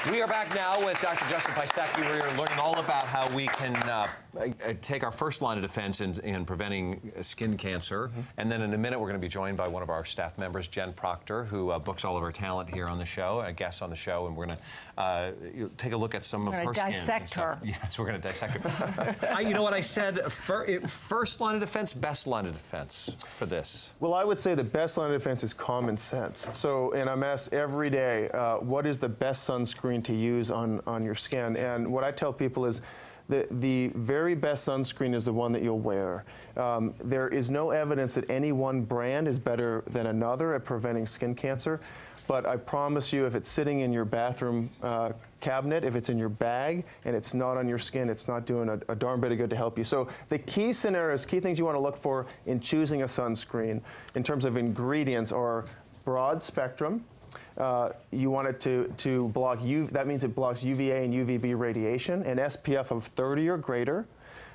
We are back now with Dr. Justin Piasecki. We're learning all about how we can take our first line of defense in preventing skin cancer. And then in a minute, we're going to be joined by one of our staff members, Jen Proctor, who books all of our talent here on the show, a guest on the show, and we're going to take a look at some of her skin. Dissect her. Yes, we're going to dissect her. You know what I said? First line of defense, best line of defense for this? Well, I would say the best line of defense is common sense. So, and I'm asked every day, what is the best sunscreen to use on your skin? And what I tell people is the very best sunscreen is the one that you'll wear. There is no evidence that any one brand is better than another at preventing skin cancer. But I promise you, if it's sitting in your bathroom cabinet, if it's in your bag, and it's not on your skin, it's not doing a darn bit of good to help you. So the key scenarios, key things you want to look for in choosing a sunscreen in terms of ingredients are broad spectrum. You want it to block that means it blocks UVA and UVB radiation, an SPF of 30 or greater,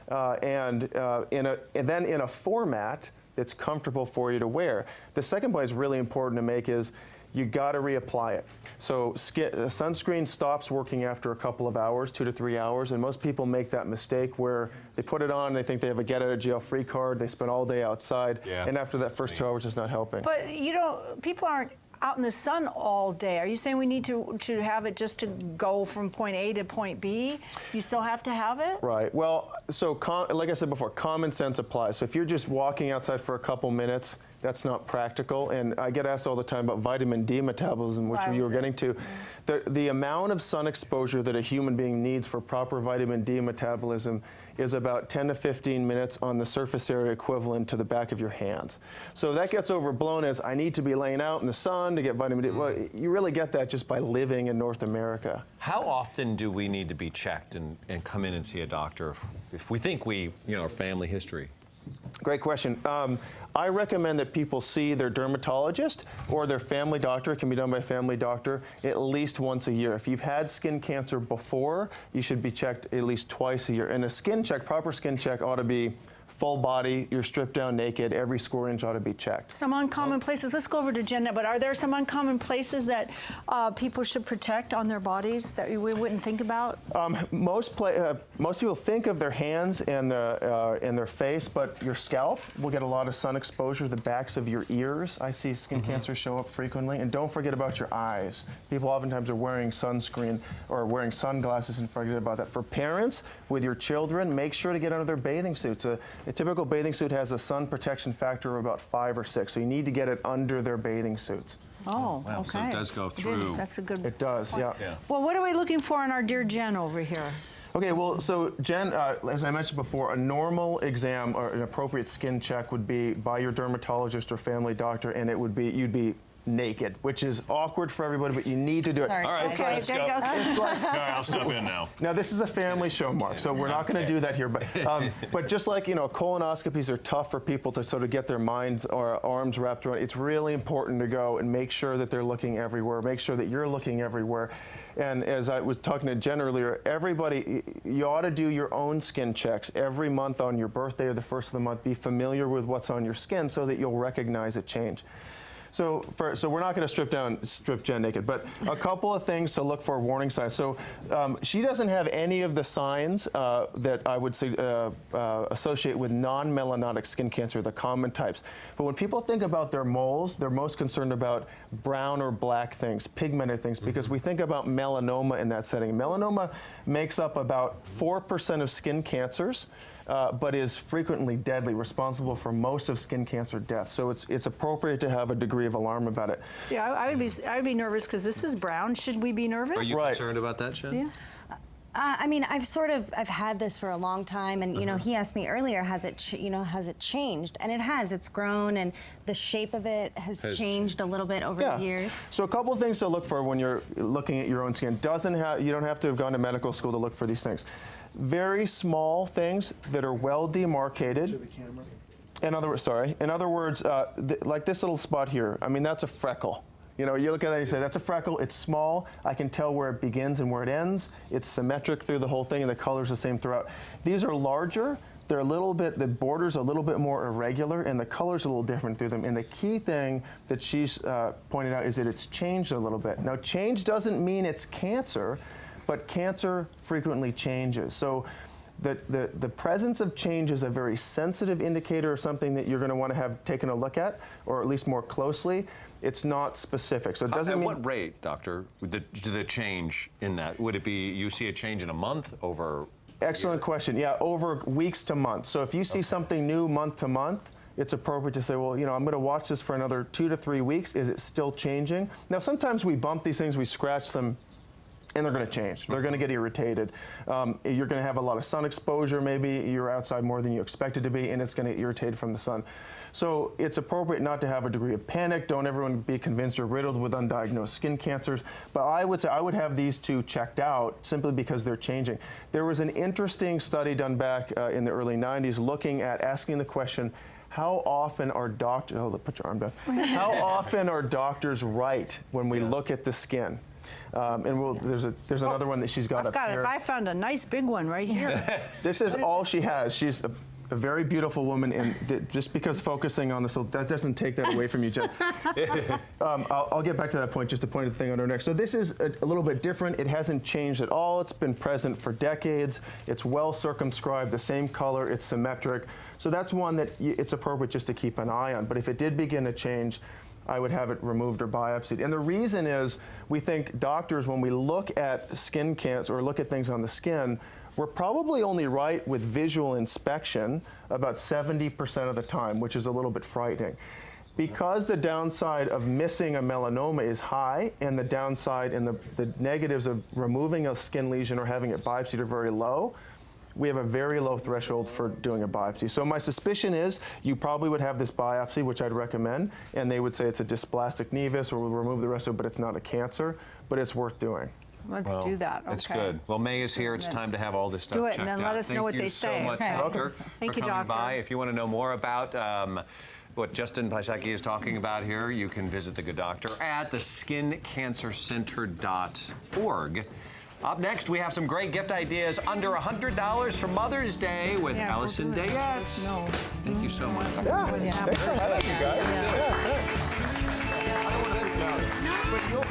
and then in a format that's comfortable for you to wear. The second point is really important to make is you got to reapply it. So sunscreen stops working after a couple of hours, 2 to 3 hours, and most people make that mistake where they put it on, they think they have a get out of jail free card, they spend all day outside, and after that first 2 hours it's not helping. But you know, people aren't out in the sun all day. Are you saying we need to have it just to go from point A to point B? You still have to have it? Right. Well, so like I said before, common sense applies. So if you're just walking outside for a couple minutes, that's not practical. And I get asked all the time about vitamin D metabolism, which you were getting to. The amount of sun exposure that a human being needs for proper vitamin D metabolism is about 10 to 15 minutes on the surface area equivalent to the back of your hands. So that gets overblown as I need to be laying out in the sun to get vitamin D. Well, you really get that just by living in North America. How often do we need to be checked and come in and see a doctor if we think our family history? Great question. I recommend that people see their dermatologist or their family doctor. It can be done by a family doctor at least once a year. If you've had skin cancer before, you should be checked at least twice a year. And a skin check, proper skin check, ought to be full body, you're stripped down naked, every square inch ought to be checked. Some uncommon places, let's go over to Jen, but are there some uncommon places that people should protect on their bodies that we wouldn't think about? Most people think of their hands and their face, but your scalp will get a lot of sun exposure, the backs of your ears. I see skin cancer show up frequently, and don't forget about your eyes. People oftentimes are wearing sunscreen or wearing sunglasses and forget about that. For parents with your children, make sure to get under their bathing suits. A typical bathing suit has a sun protection factor of about 5 or 6, so you need to get it under their bathing suits. Oh, wow, okay. So it does go through. That's a good It does, yeah. Well, what are we looking for in our dear Jen over here? Okay, well, so Jen, as I mentioned before, a normal exam or an appropriate skin check would be by your dermatologist or family doctor, and it would be, you'd be naked, which is awkward for everybody, but you need to do it. Sorry. All right, okay, let's go. Sorry, I'll step in now. Now, this is a family show, Mark, so we're not going to do that here. But just like, colonoscopies are tough for people to sort of get their minds or arms wrapped around, it's really important to go and make sure that they're looking everywhere, make sure that you're looking everywhere. And as I was talking to Jen earlier, everybody, you ought to do your own skin checks every month on your birthday or the first of the month. Be familiar with what's on your skin so that you'll recognize a change. So we're not going to strip Jen naked, but a couple of things to look for warning signs. So she doesn't have any of the signs that I would say associate with non-melanotic skin cancer, the common types. But when people think about their moles, they're most concerned about brown or black things, pigmented things, because we think about melanoma in that setting. Melanoma makes up about 4% of skin cancers. But is frequently deadly, responsible for most of skin cancer deaths. So it's appropriate to have a degree of alarm about it. Yeah, I would be nervous because this is brown. Should we be nervous? Are you concerned about that, Jen? Yeah. I mean, I've had this for a long time, and he asked me earlier, has it changed? And it has. It's grown, and the shape of it has changed a little bit over the years. So a couple of things to look for when you're looking at your own skin. You don't have to have gone to medical school to look for these things. Very small things that are well demarcated. To the camera. In other words, like this little spot here. I mean, that's a freckle. You look at that and you say, that's a freckle, it's small, I can tell where it begins and where it ends, it's symmetric through the whole thing, and the color's the same throughout. These are larger, they're a little bit, the border's a little bit more irregular and the color's a little different through them. And the key thing that she's pointed out is that it's changed a little bit. Now, change doesn't mean it's cancer, but cancer frequently changes. So the presence of change is a very sensitive indicator of something that you're going to want to have taken a look at, or at least more closely. It's not specific, so it doesn't mean... At what rate, doctor, the change in that? Would it be you see a change in a month, over... Excellent question. Yeah, over weeks to months. So if you see something new month to month, it's appropriate to say, well, you know, I'm going to watch this for another 2 to 3 weeks. Is it still changing? Now, sometimes we bump these things, we scratch them, and they're going to change. They're going to get irritated. You're going to have a lot of sun exposure, maybe you're outside more than you expected to be, and it's going to irritate from the sun. So it's appropriate not to have a degree of panic. Don't everyone be convinced you're riddled with undiagnosed skin cancers. But I would say I would have these two checked out simply because they're changing. There was an interesting study done back in the early 90s looking at asking the question, how often are doctors, put your arm down. How often are doctors right when we look at the skin? And there's another one that she's got I've up got here. it. I found a nice big one right here. This is all she has. She's a very beautiful woman, and just because focusing on this, so that doesn't take that away from you, Jen. I'll get back to that point, just to point the thing on her neck. So this is a little bit different. It hasn't changed at all. It's been present for decades. It's well circumscribed, the same color, it's symmetric. So that's one that it's appropriate just to keep an eye on. But if it did begin to change, I would have it removed or biopsied. And the reason is we think doctors, when we look at skin cancer or look at things on the skin, we're probably only right with visual inspection about 70% of the time, which is a little bit frightening. Because the downside of missing a melanoma is high, and the downside and the negatives of removing a skin lesion or having it biopsied are very low, we have a very low threshold for doing a biopsy. So my suspicion is you probably would have this biopsy, which I'd recommend, and they would say it's a dysplastic nevus or we'll remove the rest of it, but it's not a cancer, but it's worth doing. Let's do that. Okay. It's good. Well, May is here. It's time to have all this stuff Do it, checked and then out. let us know what they say. Thank you so much, Okay. doctor, Thank for you, coming doctor. by. If you want to know more about what Justin Piasecki is talking about here, you can visit the good doctor at the skincancercenter.org. Up next, we have some great gift ideas under $100 for Mother's Day with Allison Dayette. No. Thank you so much. Yeah, thanks for having me, guys. Yeah, thanks. I don't want to freak out. But you'll